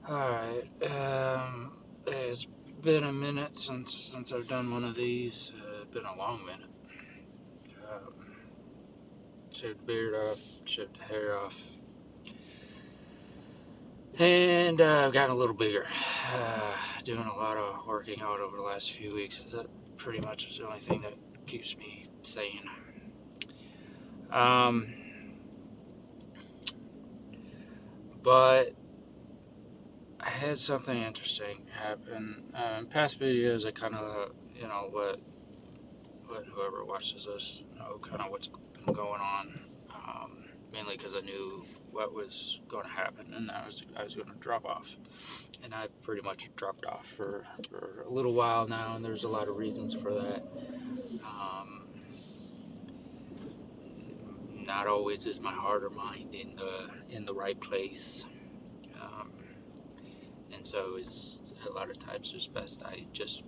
Alright, it's been a minute since I've done one of these. It's been a long minute. Um, Shaved the beard off, shaved the hair off, and I've gotten a little bigger. Doing a lot of working out over the last few weeks. That pretty much is the only thing that keeps me sane. Um, but I had something interesting happen. In past videos, I kind of, let whoever watches this know kind of what's been going on. Mainly because I knew what was going to happen, and I was going to drop off, and I pretty much dropped off for a little while now, and there's a lot of reasons for that. Not always is my heart or mind in the right place, um, and so it's a lot of times it's best I just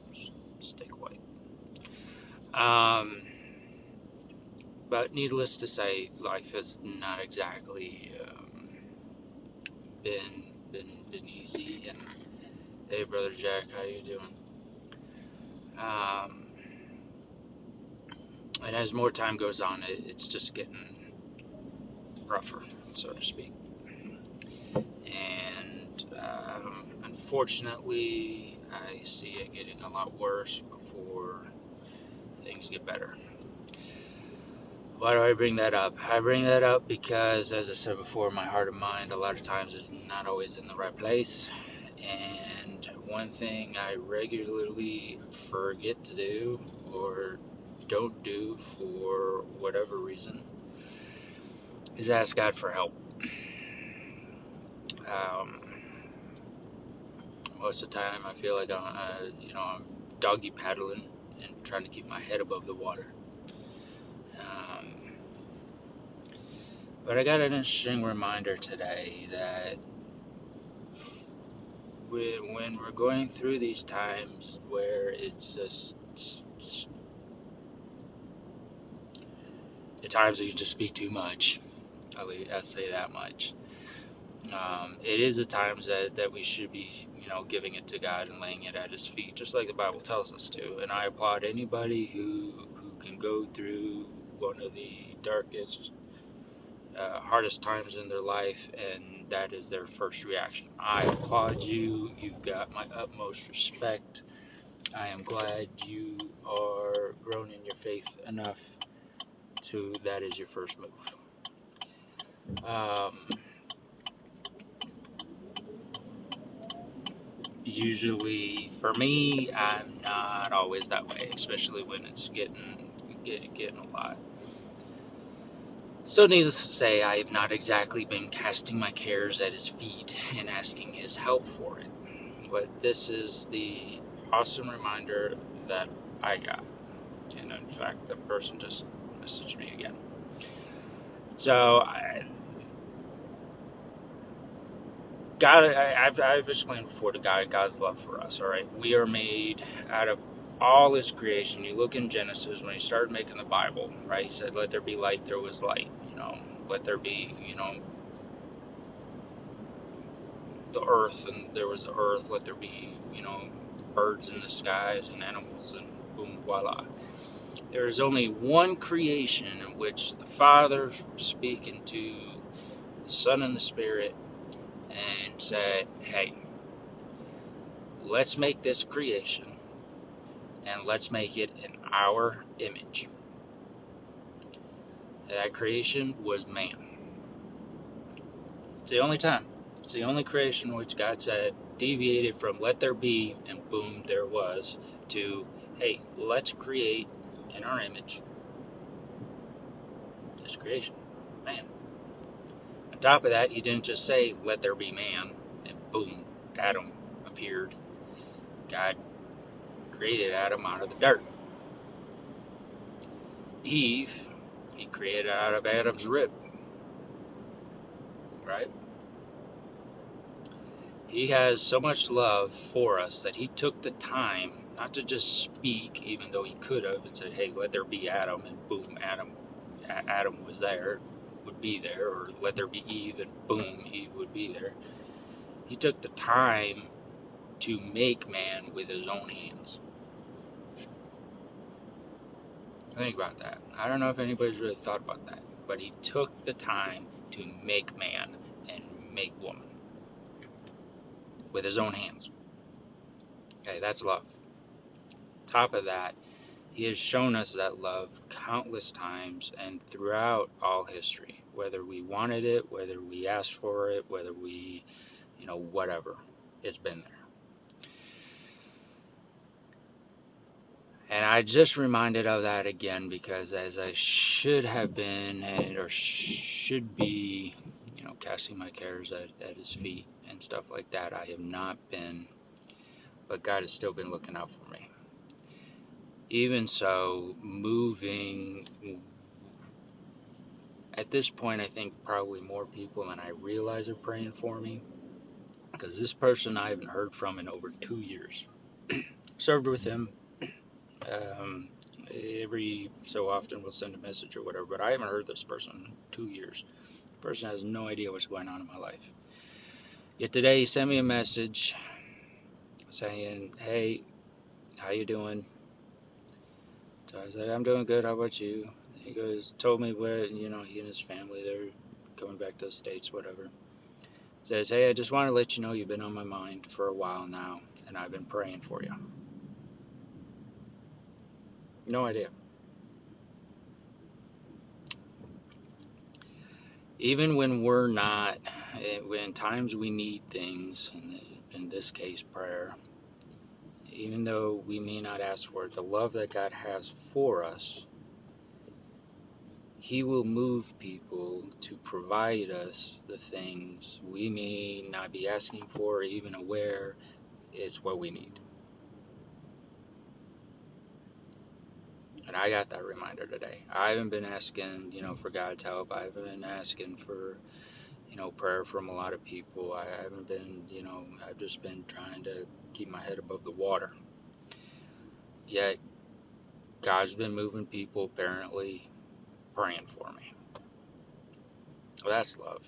stick away. But needless to say, life has not exactly been easy. And hey, brother Jack, how you doing? Um, and as more time goes on, it's just getting rougher, so to speak. And unfortunately, I see it getting a lot worse before things get better. Why do I bring that up? I bring that up because, as I said before, my heart and mind a lot of times is not always in the right place. And one thing I regularly forget to do or don't do for whatever reason is ask God for help. Um, Most of the time, I feel like I'm doggy paddling and trying to keep my head above the water. But I got an interesting reminder today that when we're going through these times where it's just at times it can just be too much. I'll say that much. It is the times that we should be, giving it to God and laying it at His feet, just like the Bible tells us to. And I applaud anybody who can go through one of the darkest, hardest times in their life, and that is their first reaction. I applaud you. You've got my utmost respect. I am glad you are grown in your faith enough to that is your first move. Usually, for me, I'm not always that way, especially when it's getting a lot. So, needless to say, I have not exactly been casting my cares at His feet and asking His help for it. But this is the awesome reminder that I got. And in fact, the person just messaged me again. So, I've explained before to God's love for us, all right? We are made out of all His creation. You look in Genesis, when He started making the Bible, right? He said, let there be light, there was light. Let there be, the earth, and there was the earth. Let there be, birds in the skies and animals, and boom, voila. There is only one creation in which the Father speaking to the Son and the Spirit and said, hey, let's make this creation and let's make it in our image. That creation was man. It's the only time. It's the only creation in which God said, deviated from let there be, and boom, there was, to, hey, let's create in our image this creation, man. On top of that, He didn't just say, let there be man, and boom, Adam appeared. God created Adam out of the dirt. Eve, He created out of Adam's rib, right? He has so much love for us that He took the time not to just speak, even though He could have, and said, hey, let there be Adam, and boom, Adam was there, would be there, or let there be Eve, and boom, Eve would be there. He took the time to make man with his own hands. Think about that. I don't know if anybody's really thought about that, but he took the time to make man and make woman with his own hands. Okay, that's love. Top of that, he has shown us that love countless times and throughout all history, whether we wanted it, whether we asked for it, whether we, whatever, it's been there. And I just reminded of that again because as I should have been or should be, casting my cares at his feet and stuff like that, I have not been, but God has still been looking out for me. Even so, moving, at this point, I think probably more people than I realize are praying for me, because this person I haven't heard from in over 2 years. Served with him. Every so often we'll send a message or whatever, but I haven't heard this person in 2 years. The person has no idea what's going on in my life. Yet today he sent me a message saying, "Hey, how you doing?" So I said, "I'm doing good. How about you?" He told me where, he and his family, they're coming back to the States, whatever. Says, "Hey, I just want to let you know you've been on my mind for a while now, and I've been praying for you." No idea. Even when we're not, when times we need things, in this case prayer, even though we may not ask for it, the love that God has for us, He will move people to provide us the things we may not be asking for or even aware is what we need. And I got that reminder today. I haven't been asking, for God's help. I haven't been asking for, prayer from a lot of people. I haven't been, I've just been trying to keep my head above the water. Yet, God's been moving people, apparently, praying for me. Well, that's love.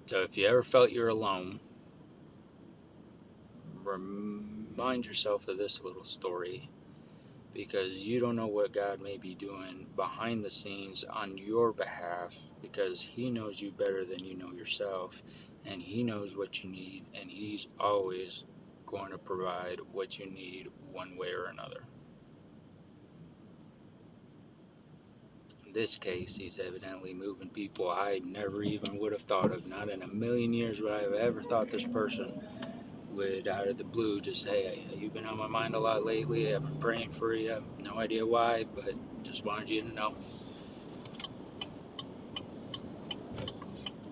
So if you ever felt you're alone, remind yourself of this little story, because you don't know what God may be doing behind the scenes on your behalf, because He knows you better than you know yourself, and He knows what you need, and He's always going to provide what you need one way or another. In this case, He's evidently moving people I never even would have thought of. Not in a million years would I have ever thought this person would, out of the blue, just say, "Hey, you've been on my mind a lot lately. I've been praying for you. No idea why, but just wanted you to know."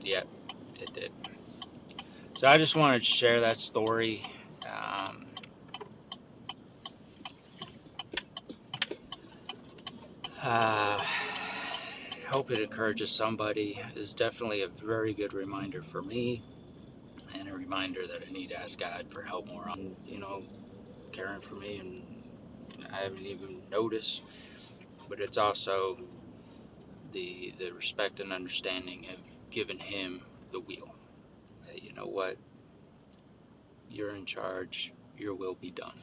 Yep, it did. So I just wanted to share that story. Hope it encourages somebody. It's definitely a very good reminder for me, and a reminder that I need to ask God for help more on, caring for me, and I haven't even noticed. But it's also the respect and understanding of giving Him the wheel. You know what? You're in charge. Your will be done.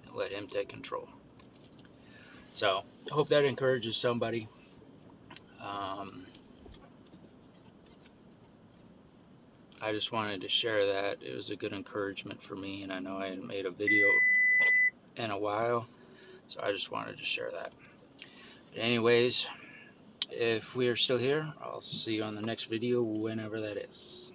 And let Him take control. So I hope that encourages somebody. I just wanted to share that. It was a good encouragement for me, and I know I hadn't made a video in a while, so I just wanted to share that. But anyways, if we are still here, I'll see you on the next video, whenever that is.